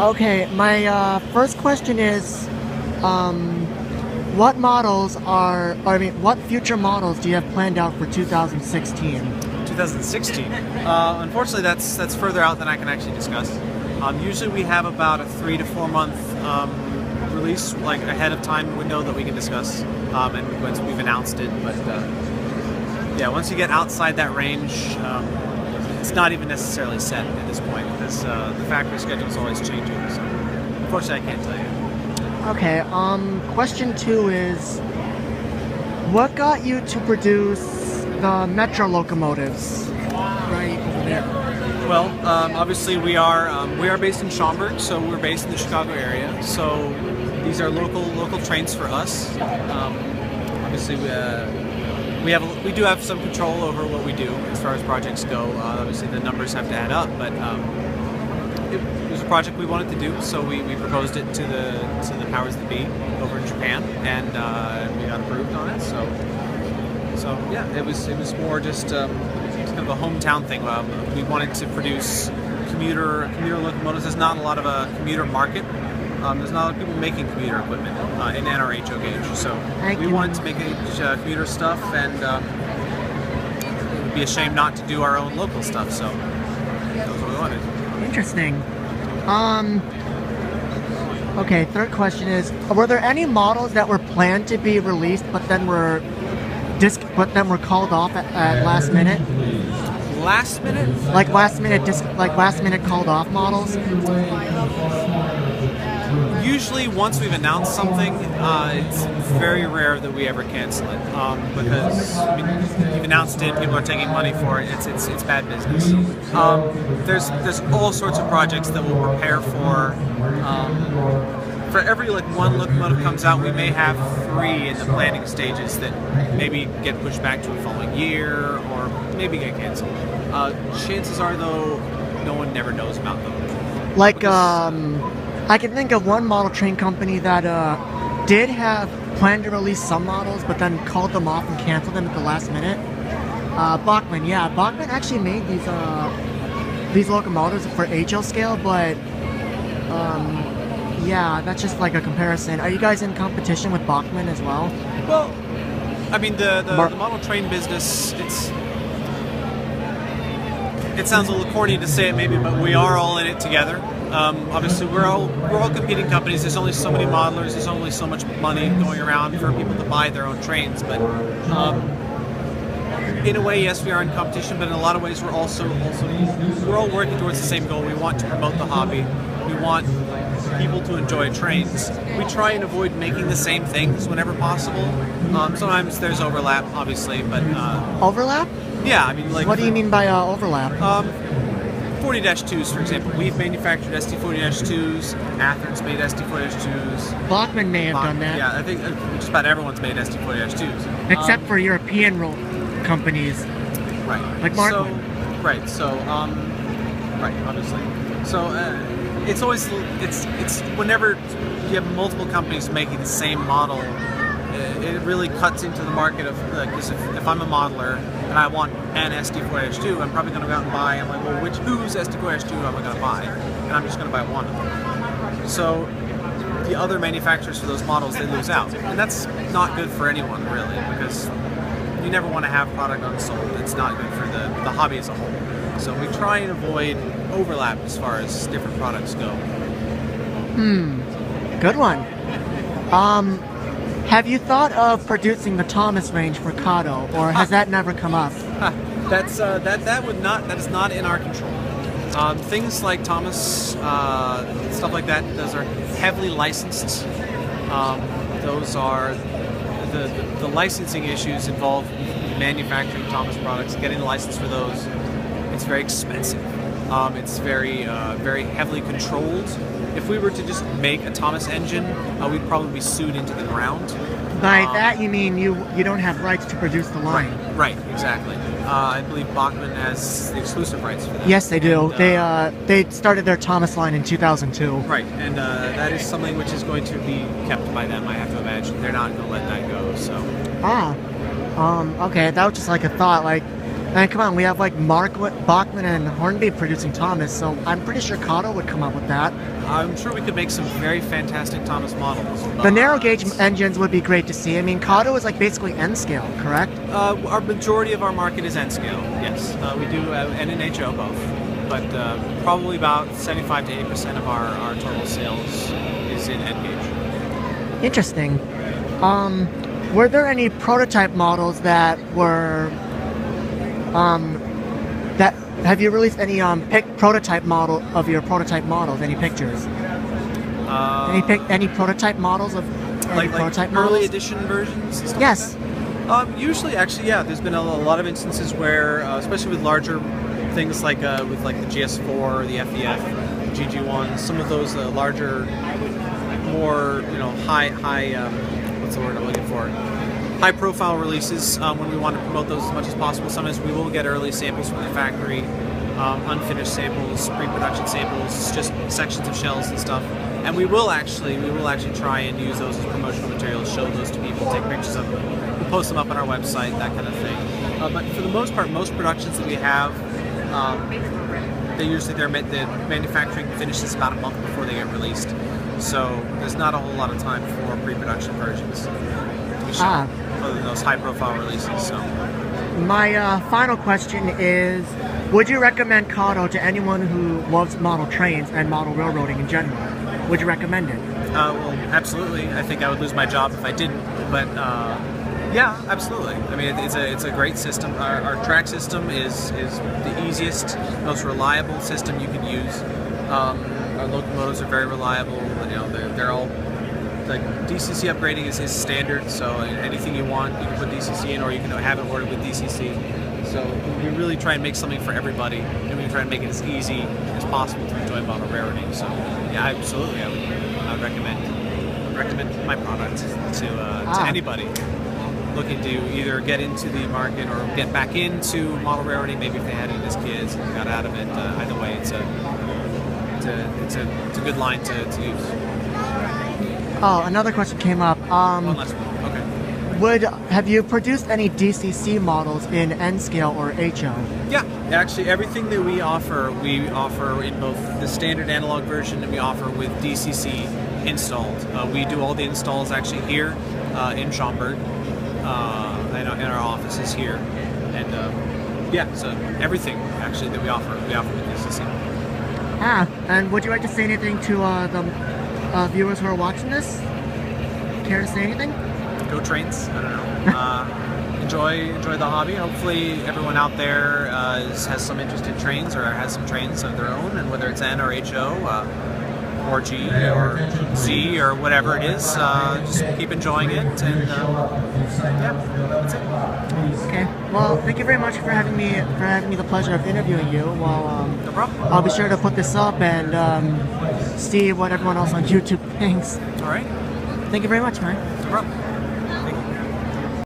Okay, my first question is, what models what future models do you have planned out for 2016? 2016. Unfortunately, that's further out than I can actually discuss. Usually, we have about a 3 to 4 month release, like ahead of time window that we can discuss, and once we've announced it. But yeah, once you get outside that range, it's not even necessarily set at this point because the factory schedule is always changing. So unfortunately, I can't tell you. Okay, question 2 is, what got you to produce the Metro locomotives right over there? Well, obviously we are based in Schaumburg, so we're based in the Chicago area. So these are local trains for us. Obviously, we do have some control over what we do as far as projects go. Obviously, the numbers have to add up, but it was a project we wanted to do, so we proposed it to the powers that be over in Japan, and we got approved on it. So yeah, it was more just kind of a hometown thing. We wanted to produce commuter locomotives. There's not a lot of a commuter market. There's not a lot of people making commuter equipment in NRHO gauge. So we wanted to make commuter stuff, and it would be a shame not to do our own local stuff. So that was what we wanted. Interesting. Okay, third question is, were there any models that were planned to be released but then were called off at last minute? Last minute? Like last minute called off models? Usually, once we've announced something, it's very rare that we ever cancel it because you've announced it, people are taking money for it. It's bad business. There's all sorts of projects that we'll prepare for. For every one locomotive comes out, we may have 3 in the planning stages that maybe get pushed back to a following year or maybe get canceled. Chances are, though, no one never knows about them. Like, I can think of one model train company that did have planned to release some models, but then called them off and canceled them at the last minute. Bachmann, yeah, Bachmann actually made these locomotives for HL scale, but yeah, that's just like a comparison. Are you guys in competition with Bachmann as well? Well, I mean the model train business, it sounds a little corny to say it maybe, but we are all in it together. Obviously, we're all competing companies. There's only so many modelers. There's only so much money going around for people to buy their own trains. But in a way, yes, we are in competition. But in a lot of ways, we're all working towards the same goal. We want to promote the hobby. We want people to enjoy trains. We try and avoid making the same things whenever possible. Sometimes there's overlap, obviously, but overlap? Yeah, I mean, like. What do you mean by overlap? 40-2s, for example. We've manufactured SD40-2s. Athens made SD40-2s. Bachmann may have done that. Yeah, I think just about everyone's made SD40-2s. Except for European companies. Right. Like Markman. Right, obviously. So, it's whenever you have multiple companies making the same model, it really cuts into the market of, because if I'm a modeler and I want an SD4H2, I'm probably going to go out and buy, I'm like, well, whose SD4H2 am I going to buy? And I'm just going to buy one of them. So the other manufacturers for those models, they lose out. And that's not good for anyone, really, because you never want to have product unsold. It's not good for the hobby as a whole. So we try and avoid overlap as far as different products go. Good one. Have you thought of producing the Thomas range for Kato, or has that never come up? That is not in our control. Things like Thomas, stuff like that, those are heavily licensed. Those are the licensing issues involve manufacturing Thomas products, getting the license for those. It's very expensive. It's very heavily controlled. If we were to just make a Thomas engine, we'd probably be sued into the ground. By that you mean you don't have rights to produce the line? Right, exactly. I believe Bachmann has the exclusive rights for that. Yes, they do. They started their Thomas line in 2002. Right, and that is something which is going to be kept by them, I have to imagine. They're not going to let that go, so... Okay, that was just like a thought, like, And come on, we have like Bachmann and Hornby producing Thomas, so I'm pretty sure Kato would come up with that. I'm sure we could make some very fantastic Thomas models. The narrow gauge engines would be great to see. I mean, Kato is like basically N scale, correct? Our majority of our market is N scale, yes. We do N and HO both, but probably about 75 to 80% of our total sales is in N gauge. Interesting. Were there any prototype models that were have you released any prototype model of your prototype models? Any pictures? Any prototype models of prototype models? Early edition versions? And stuff Yes. Like that? Usually, actually, yeah. There's been a lot of instances where, especially with larger things like with like the GS4, the FEF, GG1, some of those larger, more high what's the word I'm looking for? High profile releases, when we want to promote those as much as possible. Sometimes we will get early samples from the factory, unfinished samples, pre-production samples, just sections of shells and stuff. And we will actually try and use those as promotional materials, show those to people, take pictures of them, we'll post them up on our website, that kind of thing. But for the most part, most productions that we have, the manufacturing finishes about a month before they get released. So there's not a whole lot of time for pre-production versions. Other than those high-profile releases. So, my final question is: would you recommend Kato to anyone who loves model trains and model railroading in general? Would you recommend it? Well, absolutely. I think I would lose my job if I didn't. But yeah, absolutely. I mean, it's a great system. Our track system is the easiest, most reliable system you can use. Our locomotives are very reliable. They're all. Like DCC upgrading is standard, so anything you want, you can put DCC in, or you can have it ordered with DCC. So we really try and make something for everybody, and we try and make it as easy as possible to enjoy model railroading. So yeah, absolutely, I would recommend my product to anybody looking to either get into the market or get back into model railroading. Maybe if they had it as kids and got out of it. Either way, it's a good line to use. Oh, another question came up. One last one. Okay. Have you produced any DCC models in N scale or HO? Yeah, actually everything that we offer in both the standard analog version and we offer with DCC installed. We do all the installs actually here in Schaumburg, in our offices here, and yeah, so everything actually that we offer with DCC. And would you like to say anything to the viewers who are watching this? Care to say anything? Go trains. I don't know. Enjoy the hobby. Hopefully everyone out there has some interest in trains or has some trains of their own, and whether it's N or HO or G or Z or whatever it is, just keep enjoying it, and yeah, that's it. Okay. Well, thank you very much for having me the pleasure of interviewing you. Well, no problem. I'll be sure to put this up and see what everyone else on YouTube thinks. All right. Thank you very much, man. No problem.